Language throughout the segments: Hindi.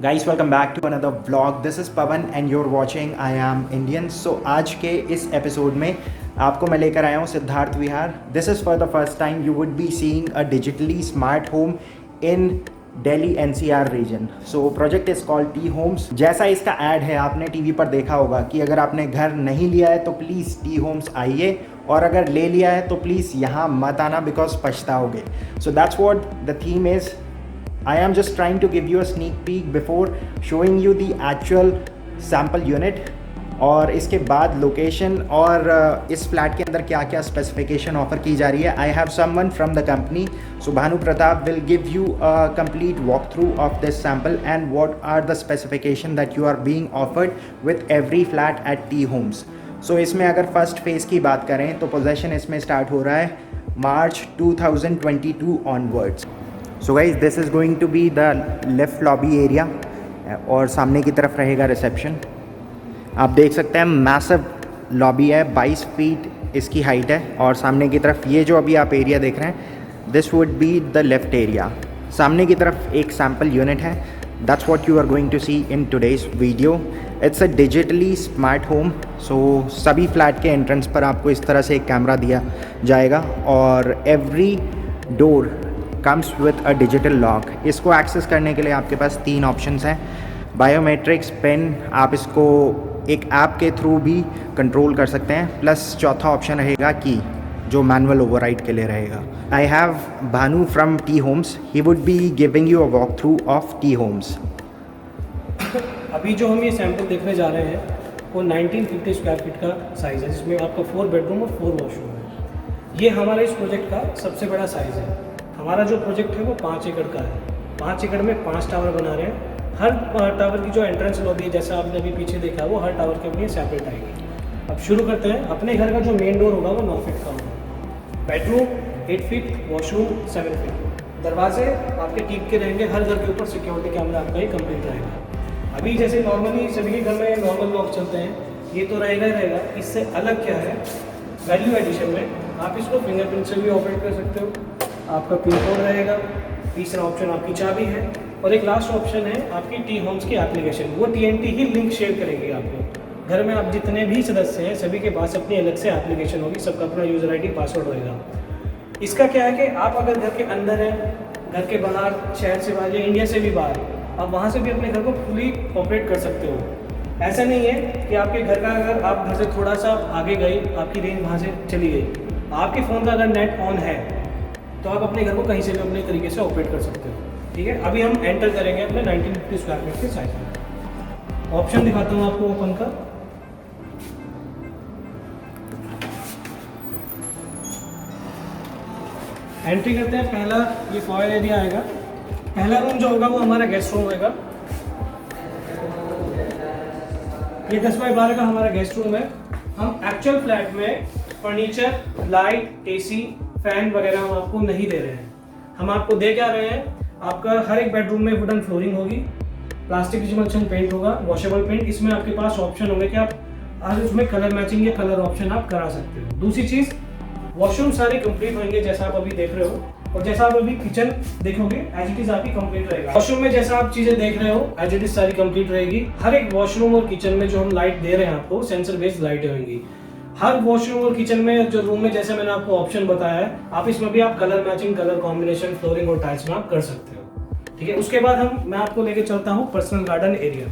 Guys welcome back to another vlog. This is Pavan and you're watching I am Indian. So आज के इस एपिसोड में आपको मैं लेकर आया हूँ Siddharth Vihar. This is for the first time you would be seeing a digitally smart home in Delhi NCR region. So project is called T homes. जैसा इसका ऐड है आपने टीवी पर देखा होगा कि अगर आपने घर नहीं लिया है तो प्लीज़ टी होम्स आइए, और अगर ले लिया है तो प्लीज़ यहाँ मत आना बिकॉज पछताओगे। So that's what the theme is. I am just trying to give you a sneak peek before showing you the actual sample unit, और इसके बाद लोकेशन और इस फ्लैट के अंदर क्या क्या स्पेसिफिकेशन ऑफर की जा रही है। I have someone from the company, so Bhanu Pratap will give you a complete walk through of this sample and what are the specification that you are being offered with every flat at T Holmes. So इसमें अगर फर्स्ट फेज़ की बात करें तो पोजेशन इसमें स्टार्ट हो रहा है March 2022 onwards. So guys this is going to be the left lobby area, और सामने की तरफ रहेगा रिसेप्शन। आप देख सकते हैं मैसिव लॉबी है, 22 फीट इसकी हाइट है, और सामने की तरफ ये जो अभी आप एरिया देख रहे हैं this would be the left area. सामने की तरफ एक सैम्पल यूनिट है। That's what you are going to see in today's video. It's a digitally smart home. So सभी फ्लैट के एंट्रेंस पर आपको इस तरह से एक कैमरा दिया जाएगा, और every door comes with a digital lock. इसको एक्सेस करने के लिए आपके पास 3 ऑप्शंस हैं, बायोमेट्रिक्स, पेन। आप इसको एक ऐप के थ्रू भी कंट्रोल कर सकते हैं, प्लस चौथा ऑप्शन रहेगा की, जो मैनुअल ओवरराइड के लिए रहेगा। I have Bhanu from T Homes. He would be giving you a walk through of T Homes. अभी जो हम ये सैंपल देखने जा रहे हैं वो 1950 स्क्वायर फीट का साइज़ है, जिसमें आपका 4 बेडरूम और 4 वॉशरूम है। ये हमारे इस प्रोजेक्ट का सबसे बड़ा साइज़ है। हमारा जो प्रोजेक्ट है वो 5 एकड़ का है। 5 एकड़ में 5 टावर बना रहे हैं। हर टावर की जो एंट्रेंस लॉबी है, जैसा आपने अभी पीछे देखा, वो हर टावर के लिए सेपरेट आएगी। अब शुरू करते हैं। अपने घर का जो मेन डोर होगा वो 9 फीट का होगा, बेडरूम 8 फीट, वॉशरूम 7 फीट। दरवाजे आपके टीक के रहेंगे। हर घर के ऊपर सिक्योरिटी कैमरा आपका ही कंप्लीट रहेगा। अभी जैसे नॉर्मली सभी के घर में नॉर्मल लॉक चलते हैं, ये तो रहेगा ही रहेगा। इससे अलग क्या है, वैल्यू एडिशन में आप इसको फिंगरप्रिंट से भी ऑपरेट कर सकते हो। आपका पिन कोड रहेगा। तीसरा ऑप्शन आपकी चाबी है, और एक लास्ट ऑप्शन है आपकी टी होम्स की एप्लीकेशन। वो TNT ही लिंक शेयर करेगी आपको। घर में आप जितने भी सदस्य हैं सभी के पास अपनी अलग से एप्लीकेशन होगी, सबका अपना यूज़र ID पासवर्ड रहेगा। इसका क्या है कि आप अगर घर के अंदर हैं, घर के बाहर, शहर से बाहर या इंडिया से भी बाहर, आप वहाँ से भी अपने घर को फुली ऑपरेट कर सकते हो। ऐसा नहीं है कि आपके घर का, अगर आप घर से थोड़ा सा आगे गए, आपकी रेंज वहाँ से चली गई, आपके फ़ोन का अगर नेट ऑन है तो आप अपने घर को कहीं से भी अपने तरीके से ऑपरेट कर सकते हो। ठीक है, अभी हम एंटर करेंगे अपने 1950 स्क्वायर फीट के साइज में। ऑप्शन दिखाता हूँ आपको ओपन का। एंट्री करते हैं। पहला ये फॉयर एरिया आएगा। पहला रूम जो होगा वो हमारा गेस्ट रूम होगा। ये 10 बाय 12 का हमारा गेस्ट रूम है। हम एक्चुअल फ्लैट में फर्नीचर, लाइट, AC, फैन वगैरह हम आपको नहीं दे रहे हैं। हम आपको दे क्या रहे हैं, आपका हर एक बेडरूम में वुडन फ्लोरिंग होगी, प्लास्टिक जिप्सम पेंट होगा, वॉशेबल पेंट। इसमें आपके पास ऑप्शन होंगे कि आप आज उसमें कलर मैचिंग या कलर ऑप्शन आप करा सकते हो। दूसरी चीज़, वॉशरूम सारे कंप्लीट होंगे जैसा आप अभी देख रहे हो, और जैसा आप अभी किचन देखोगे एज इट इज आपकी कंप्लीट रहेगा। वॉशरूम में जैसा आप चीज़ें देख रहे हो एज इट इज सारी कंप्लीट रहेगी। हर एक वॉशरूम और किचन में जो हम लाइट दे रहे हैं आपको, सेंसर बेस्ड लाइटें होंगी। हर वॉशरूम और किचन में जो रूम में जैसे मैंने आपको ऑप्शन बताया है, आप इसमें भी आप colour matching, colour combination, flooring और टाइल्स में आप कर सकते हो। ठीक है, उसके बाद मैं आपको लेके चलता हूँ पर्सनल गार्डन एरिया।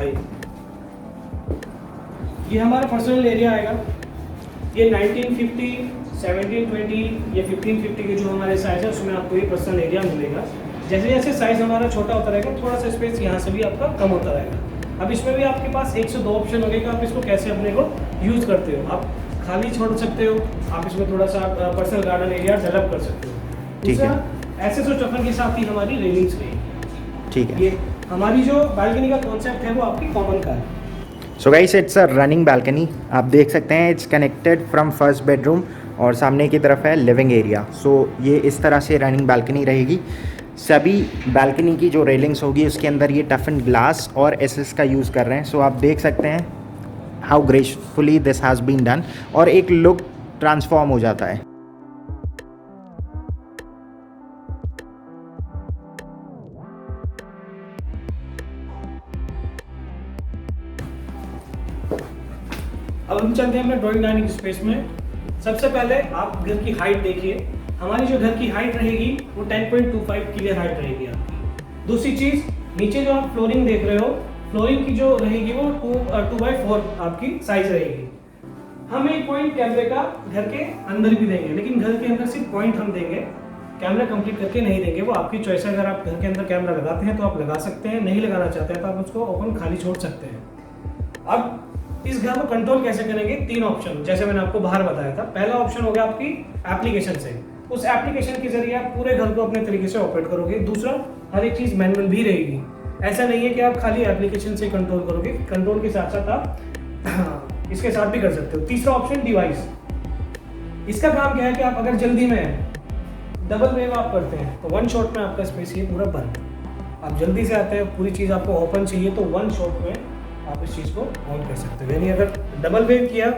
आइए, ये हमारा पर्सनल एरिया आएगा। ये 1950, 1720 या 1550 के जो हमारे साइज है उसमें आपको ये पर्सनल एरिया मिलेगा। जैसे जैसे साइज हमारा छोटा होता रहेगा, थोड़ा सा स्पेस यहाँ से भी आपका कम होता रहेगा। अब इसमें भी आपके पास 1 से 2 ऑप्शन होंगे कि आप इसको कैसे अपने को यूज़ करते हो। आप खाली छोड़ सकते हो, आप इसमें थोड़ा सा पर्सनल गार्डन एरिया डेवलप कर सकते हो। ठीक है, ऐसे सो चौखन के साथ ही हमारी रेलिंग्स रहेगी। ठीक है। ये हमारी जो बालकनी का कॉन्सेप्ट है वो आपकी कॉमन का है। So guys it's a running balcony. आप देख सकते हैं it's connected from first bedroom, और सामने की तरफ है लिविंग एरिया। सो ये इस तरह से रनिंग बालकनी रहेगी। सभी बालकनी की जो रेलिंग्स होगी उसके अंदर ये टफन ग्लास और SS का यूज़ कर रहे हैं। सो आप देख सकते हैं how gracefully this has been done, और एक लुक ट्रांसफॉर्म हो जाता है। अब हम चलते हैं अपने ड्राइंग डाइनिंग स्पेस में। सबसे पहले आप घर की हाइट देखिए। हमारी जो घर की हाइट रहेगी वो 10.25 क्लियर हाइट रहेगी आपकी। दूसरी चीज़, नीचे जो आप फ्लोरिंग देख रहे हो, फ्लोरिंग की जो रहेगी वो 2x4 आपकी साइज रहेगी। हम एक पॉइंट कैमरे का घर के अंदर भी देंगे, लेकिन घर के अंदर सिर्फ पॉइंट हम देंगे, कैमरा कंप्लीट करके नहीं देंगे। वो आपकी चॉइस है। अगर आप घर के अंदर कैमरा लगाते हैं तो आप लगा सकते हैं, नहीं लगाना चाहते हैं तो आप उसको ओपन खाली छोड़ सकते हैं। अब इस घर को कंट्रोल कैसे करेंगे? 3 ऑप्शन, जैसे मैंने आपको बाहर बताया था। पहला ऑप्शन हो गया आपकी एप्लीकेशन से। उस एप्लीकेशन के जरिए आप पूरे घर को अपने तरीके से ऑपरेट करोगे। दूसरा, हर एक चीज़ मैनुअल भी रहेगी। ऐसा नहीं है कि आप खाली एप्लीकेशन से कंट्रोल करोगे, कंट्रोल के साथ साथ आप इसके साथ भी कर सकते हो। तीसरा ऑप्शन डिवाइस। इसका काम क्या है कि आप अगर जल्दी में डबल वेव आप करते हैं तो 1 शॉट में आपका स्पेस ये पूरा बंद। आप जल्दी से आते हैं, पूरी चीज़ आपको ओपन चाहिए तो 1 शॉट में आप इस चीज़ को ऑन कर सकते हो। यानी अगर डबल वेव किया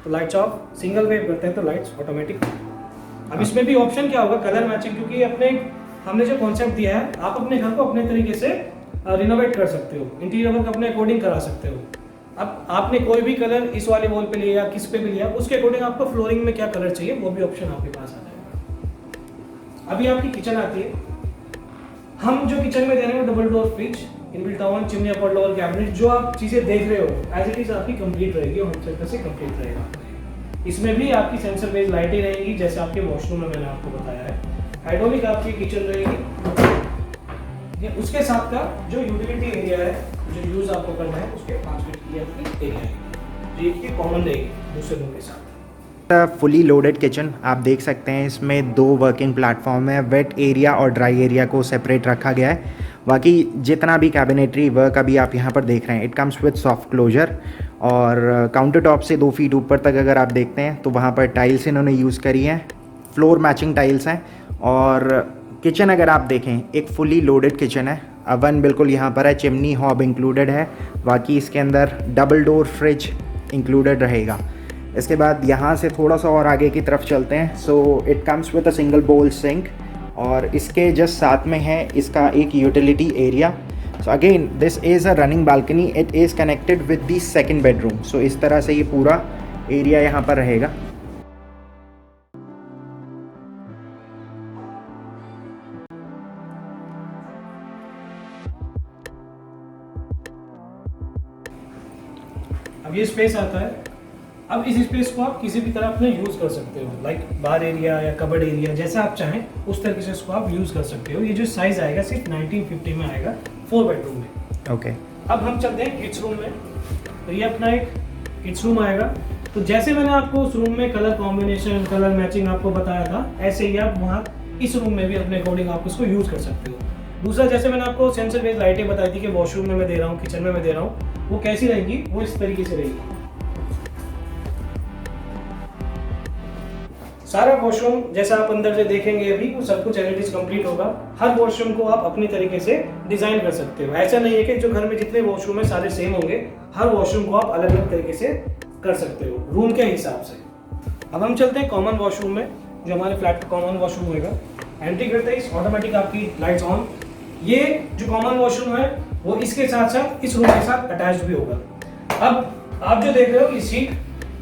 तो लाइट्स ऑफ, सिंगल वेव करते हैं तो लाइट्स ऑटोमेटिक। अब इसमें भी ऑप्शन क्या होगा? कलर मैचिंग, क्योंकि हमने जो कॉन्सेप्ट दिया है, आप अपने घर को अपने तरीके से रिनोवेट कर सकते हो, इंटीरियर वर्क अपने अकॉर्डिंग करा सकते हो। अब आपने कोई भी कलर इस वाले वॉल पे लिया या किस पे भी लिया, उसके अकॉर्डिंग आपको फ्लोरिंग में क्या कलर चाहिए वो भी ऑप्शन आपके पास आ जाएगा। अभी आपकी किचन आती है। हम जो किचन में दे रहे हैं double door fridge, inbuilt oven, chimney, upper lower cabinet, जो आप चीज़ें देख रहे हो एज इट इज आपकी कंप्लीट रहेगी और होम थिएटर से कंप्लीट रहेगा। इसमें भी आपकी सेंसर बेस्ड लाइटें रहेंगी, जैसे आपके वॉशरूम में मैंने आपको बताया है। हाइड्रोलिक आपकी किचन रहेगी। उसके साथ का जो यूटिलिटी एरिया है, जो यूज आपको करना है, उसके 5 फीट की आपकी एरिया है, ये कॉमन रहेगी दूसरे रूम के साथ। फुली लोडेड किचन आप देख सकते हैं। इसमें 2 वर्किंग प्लेटफॉर्म है। वेट एरिया और ड्राई एरिया को सेपरेट रखा गया है। बाकी जितना भी कैबिनेटरी वर्क अभी आप यहाँ पर देख रहे हैं, it comes with soft closure. और काउंटर टॉप से 2 फीट ऊपर तक अगर आप देखते हैं तो वहाँ पर टाइल्स इन्होंने यूज़ करी हैं, फ्लोर मैचिंग टाइल्स हैं। और किचन अगर आप देखें, एक फुली लोडेड किचन है। अवन बिल्कुल यहाँ पर है, चिमनी हॉब इंक्लूडेड है। बाकी इसके अंदर डबल डोर फ्रिज इंक्लूडेड रहेगा। इसके बाद यहाँ से थोड़ा सा और आगे की तरफ चलते हैं। So it comes with a single bowl sink, और इसके जस्ट साथ में है इसका एक utility area. So again this is a running balcony, it is connected with the second bedroom. So इस तरह से ये पूरा एरिया यहाँ पर रहेगा। अब ये स्पेस आता है। अब इस स्पेस को आप किसी भी तरह अपने यूज़ कर सकते हो, लाइक बार एरिया या कबर्ड एरिया, जैसा आप चाहें उस तरीके से इसको आप यूज़ कर सकते हो। ये जो साइज़ आएगा सिर्फ 1950 में आएगा 4 बेडरूम में। ओके अब हम चलते हैं किड्स रूम में। तो ये अपना एक किड्स रूम आएगा। तो जैसे मैंने आपको उस रूम में कलर कॉम्बिनेशन, कलर मैचिंग आपको बताया था, ऐसे ही आप वहाँ इस रूम में भी अपने अकॉर्डिंग आप इसको यूज़ कर सकते हो। दूसरा, जैसे मैंने आपको सेंसर बेस्ड लाइटें बताई थी कि वॉशरूम में मैं दे रहा हूँ, किचन में मैं दे रहा हूँ, वो कैसी रहेंगी? वो इस तरीके से रहेगी। सारा वॉशरूम जैसा आप अंदर से देखेंगे अभी, वो सब कुछ एलईडीज कंप्लीट होगा। हर वॉशरूम को आप अपनी तरीके से डिजाइन कर सकते हो। ऐसा नहीं है कि जो घर में जितने वॉशरूम है सारे सेम होंगे। हर वॉशरूम को आप अलग अलग तरीके से कर सकते हो रूम के हिसाब से। अब हम चलते हैं कॉमन वॉशरूम में, जो हमारे फ्लैट का कॉमन वॉशरूम होगा। एंट्री करते ही ऑटोमेटिक आपकी लाइट्स ऑन। ये जो कॉमन वॉशरूम है वो इसके साथ साथ इस रूम के साथ अटैच भी होगा। अब आप जो देख रहे हो ये सीट,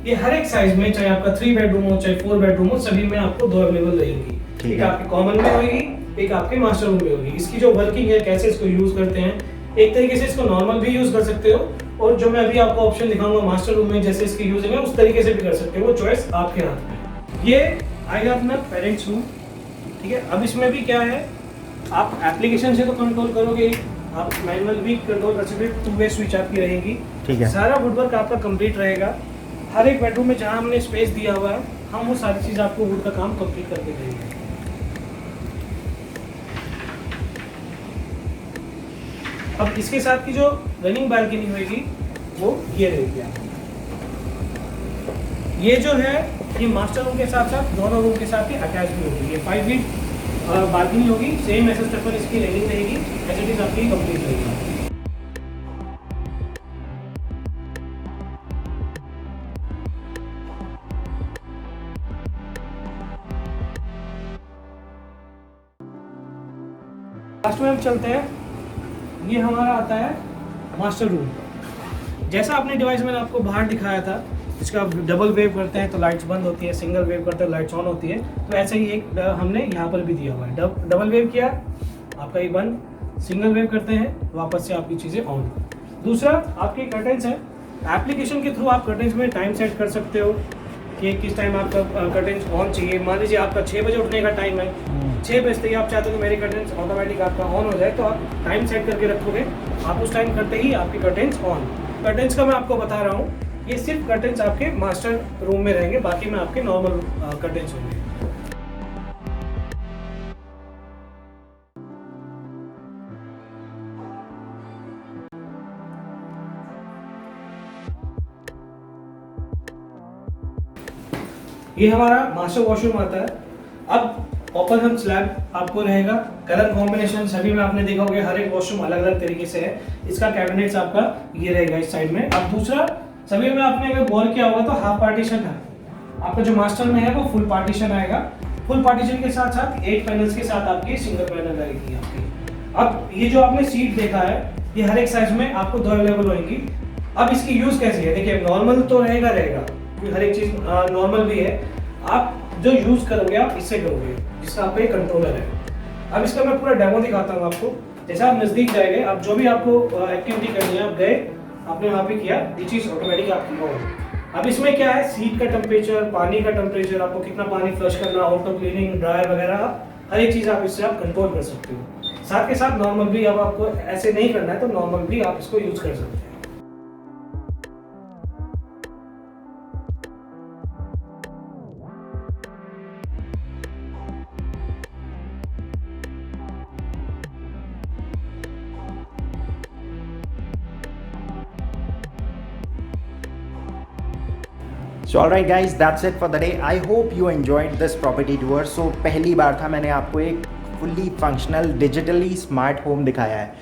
ये हर एक साइज में, चाहे आपका 3 बेडरूम हो चाहे 4 बेडरूम हो, सभी में आपको 2 अवेलेबल रहेंगी। एक आपकी कॉमन में होगी, एक आपके मास्टर रूम में होगी। इसकी जो वर्किंग है, कैसे इसको यूज करते हैं, एक तरीके से इसको नॉर्मल भी यूज कर सकते हो, और जो मैं अभी आपको ऑप्शन दिखाऊंगा मास्टर रूम में जैसे इसकी यूजिंग है उस तरीके से भी कर सकते हो। वो चॉइस आपके हाथ में। ये आएगा अपना पेरेंट्स रूम। ठीक है। अब इसमें भी क्या है, आप एप्लीकेशन से तो कंट्रोल करोगे, आप मैनुअल भी कंट्रोल कर सकते हो। 2 वे स्विच आपकी रहेगी। ठीक है। सारा वुडवर्क आपका कंप्लीट रहेगा। हर एक बेडरूम में जहाँ हमने स्पेस दिया हुआ है, हम वो सारी चीज़ आपको वुड का काम कंप्लीट करके देंगे। अब इसके साथ की जो रनिंग बालकनी होगी वो ये रहेगी आपकी। ये जो है ये मास्टर रूम के साथ साथ दोनों रूम के साथ ही अटैच भी होगी। ये 5 फीट बालकनी होगी, सेम ऐसे स्टेप पर इसकी रेलिंग रहेगी, ऐसे चीज़ आपकी कंप्लीट रहेगी। लास्ट में हम चलते हैं, ये हमारा आता है मास्टर रूम। जैसा आपने डिवाइस मैंने आपको बाहर दिखाया था, इसका डबल वेव करते हैं तो लाइट्स बंद होती है, सिंगल वेव करते हैं लाइट्स ऑन होती है। तो ऐसे ही एक हमने यहाँ पर भी दिया हुआ है। डबल वेव किया आपका ये बंद, सिंगल वेव करते हैं वापस से आपकी चीज़ें ऑन। दूसरा आपके कर्टेंस है, एप्लीकेशन के थ्रू आप कर्टेंस में टाइम सेट कर सकते हो कि किस टाइम आपका कर्टेंस ऑन चाहिए। मान लीजिए आपका 6 बजे उठने का टाइम है, 6 बजते ही आप चाहते हो कि मेरे कर्टेंस ऑटोमेटिक आपका ऑन हो जाए, तो आप टाइम सेट करके रखोगे, आप उस टाइम करते ही आपके कर्टेंस ऑन। कर्टेंस का मैं आपको बता रहा हूँ, ये सिर्फ कर्टेंस आपके मास्टर रूम में रहेंगे, बाकी में आपके नॉर्मल कर्टेंस होंगे। ये हमारा मास्टर वॉशरूम आता है। अब ओपन हम स्लैब आपको रहेगा, कलर कॉम्बिनेशन सभी में आपने देखा होगा, हर एक वॉशरूम अलग अलग तरीके से है। इसका कैबिनेट्स आपका ये रहेगा इस साइड में। अब दूसरा, सभी में आपने अगर गौर किया होगा तो हाफ पार्टीशन है आपका, जो मास्टर में है वो फुल पार्टीशन आएगा। फुल पार्टीशन के साथ साथ 8 पैनल्स के साथ आपकी सिंगल पैनल आएगी आपकी। अब ये जो आपने सीट देखा है, ये हर एक साइज में आपको 2 अवेलेबल होगी। अब इसकी यूज कैसी है, देखिए नॉर्मल तो रहेगा, हर एक चीज नॉर्मल भी है। आप जो यूज करोगे आप इससे करोगे, जिसका आपका एक कंट्रोलर है। अब इसका मैं पूरा डेमो दिखाता हूँ आपको। जैसे आप नजदीक जाएंगे, अब जो भी आपको एक्टिविटी करनी है आप गए, आपने वहाँ पे किया, ये चीज ऑटोमेटिक आपकी हो। अब इसमें क्या है, सीट का टेम्परेचर, पानी का टेम्परेचर, आपको कितना पानी फ्लश करना, ऑटो क्लीनिंग, ड्रायर वगैरह, हर एक चीज आप इससे आप कंट्रोल कर सकते हो। साथ के साथ नॉर्मल भी, अब आपको ऐसे नहीं करना है तो नॉर्मल भी आप इसको यूज कर सकते हैं। So alright guys, that's it for the day. I hope you enjoyed this property tour. So पहली बार था मैंने आपको एक fully functional digitally smart home दिखाया है.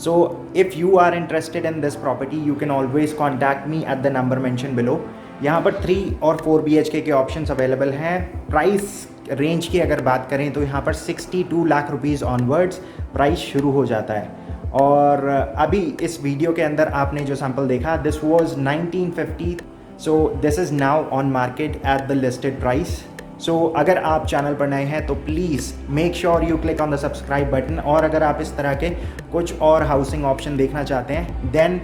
So if you are interested in this property, you can always contact me at the number mentioned below. यहाँ पर 3 और 4 BHK के ऑप्शंस अवेलेबल हैं. प्राइस रेंज की अगर बात करें तो यहाँ पर 62 लाख रुपीज़ ऑनवर्ड्स प्राइस शुरू हो जाता है. और अभी इस वीडियो के अंदर आपने जो सैम्पल देखा, this was 1950. So this is now on market at the listed price. So अगर आप चैनल पर नए हैं तो please make sure you click on the subscribe button. और अगर आप इस तरह के कुछ और हाउसिंग ऑप्शन देखना चाहते हैं देन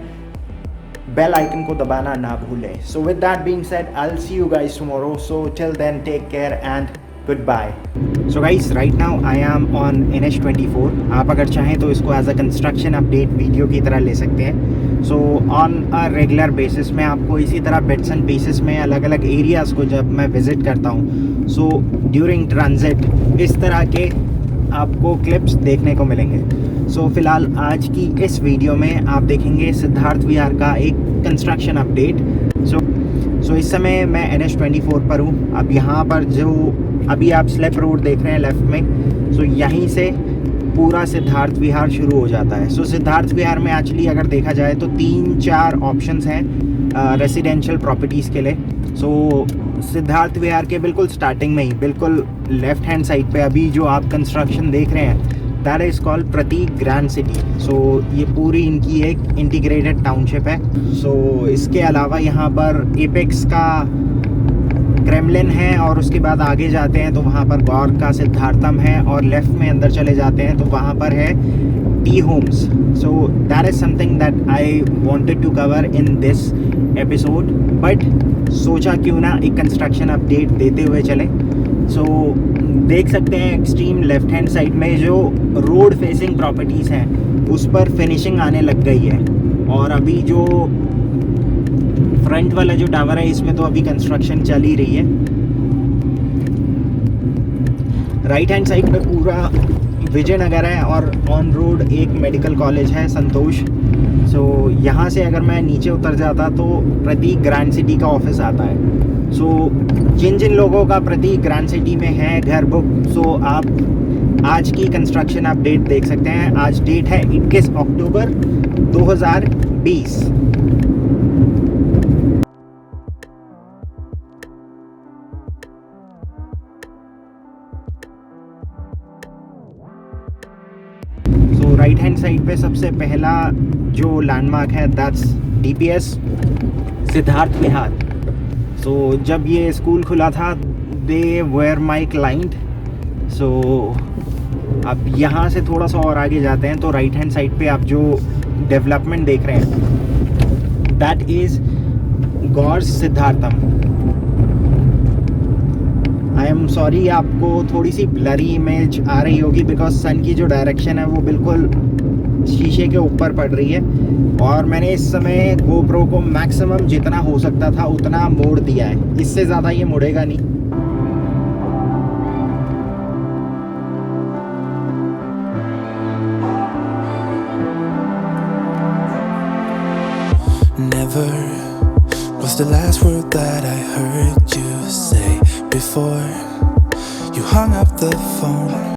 बेल आइकन को दबाना ना भूलें. So with that being said, I will see you guys tomorrow. So till then take care and goodbye. So guys, right now I am on NH24. आप अगर चाहें तो इसको as a construction update video की तरह ले सकते हैं. So on a regular basis में आपको इसी तरह बिट्स एंड पीसेस में अलग अलग एरियाज़ को जब मैं विज़िट करता हूँ, सो ड्यूरिंग ट्रांजिट इस तरह के आपको क्लिप्स देखने को मिलेंगे. सो फ़िलहाल आज की इस वीडियो में आप देखेंगे सिद्धार्थ विहार का एक कंस्ट्रक्शन अपडेट. सो इस समय मैं NH24 पर हूँ. अब यहाँ पर जो अभी आप स्लिप रोड देख रहे हैं लेफ़्ट में, सो यहीं से पूरा सिद्धार्थ विहार शुरू हो जाता है. सो सिद्धार्थ विहार में एक्चुअली अगर देखा जाए तो 3-4 ऑप्शंस हैं रेसिडेंशियल प्रॉपर्टीज़ के लिए. सो सिद्धार्थ विहार के बिल्कुल स्टार्टिंग में ही बिल्कुल लेफ़्ट हैंड साइड पे अभी जो आप कंस्ट्रक्शन देख रहे हैं, that is called Prateek grand city. So ये पूरी इनकी एक इंटीग्रेटेड टाउनशिप है. सो इसके अलावा यहाँ पर एपेक्स का क्रेमलिन है, और उसके बाद आगे जाते हैं तो वहाँ पर गौर का सिद्धार्थम है, और लेफ़्ट में अंदर चले जाते हैं तो वहाँ पर है T Holmes. So that is something that I wanted to cover in this episode, but सोचा क्यों ना एक कंस्ट्रक्शन अपडेट देते हुए चले. सो देख सकते हैं एक्सट्रीम लेफ्ट हैंड साइड में जो रोड फेसिंग प्रॉपर्टीज़ हैं उस पर फिनिशिंग आने लग गई है. और अभी जो फ्रंट वाला जो टावर है इसमें तो अभी कंस्ट्रक्शन चल ही रही है. राइट हैंड साइड पे पूरा विजयनगर है, और ऑन रोड एक मेडिकल कॉलेज है संतोष. सो यहाँ से अगर मैं नीचे उतर जाता तो प्रतीक ग्रैंड सिटी का ऑफिस आता है. सो जिन लोगों का प्रतीक ग्रैंड सिटी में है घर बुक, सो आप आज की कंस्ट्रक्शन अपडेट देख सकते हैं. आज डेट है 21 अक्टूबर 2020. राइट हैंड साइड पे सबसे पहला जो लैंडमार्क है दैट्स DPS सिद्धार्थ विहार. सो जब ये स्कूल खुला था दे वेयर माई क्लाइंट. सो अब यहाँ से थोड़ा सा और आगे जाते हैं तो राइट हैंड साइड पे आप जो डेवलपमेंट देख रहे हैं that is Gaurs Siddhartham. I am sorry आपको थोड़ी सी ब्लरी इमेज आ रही होगी बिकॉज सन की जो डायरेक्शन है वो बिल्कुल शीशे के ऊपर पड़ रही है और मैंने इस समय GoPro को मैक्सिमम जितना हो सकता था उतना मोड़ दिया है. इससे ज़्यादा ये मुड़ेगा नहीं. Never was the last word that I heard you say before you hung up the phone.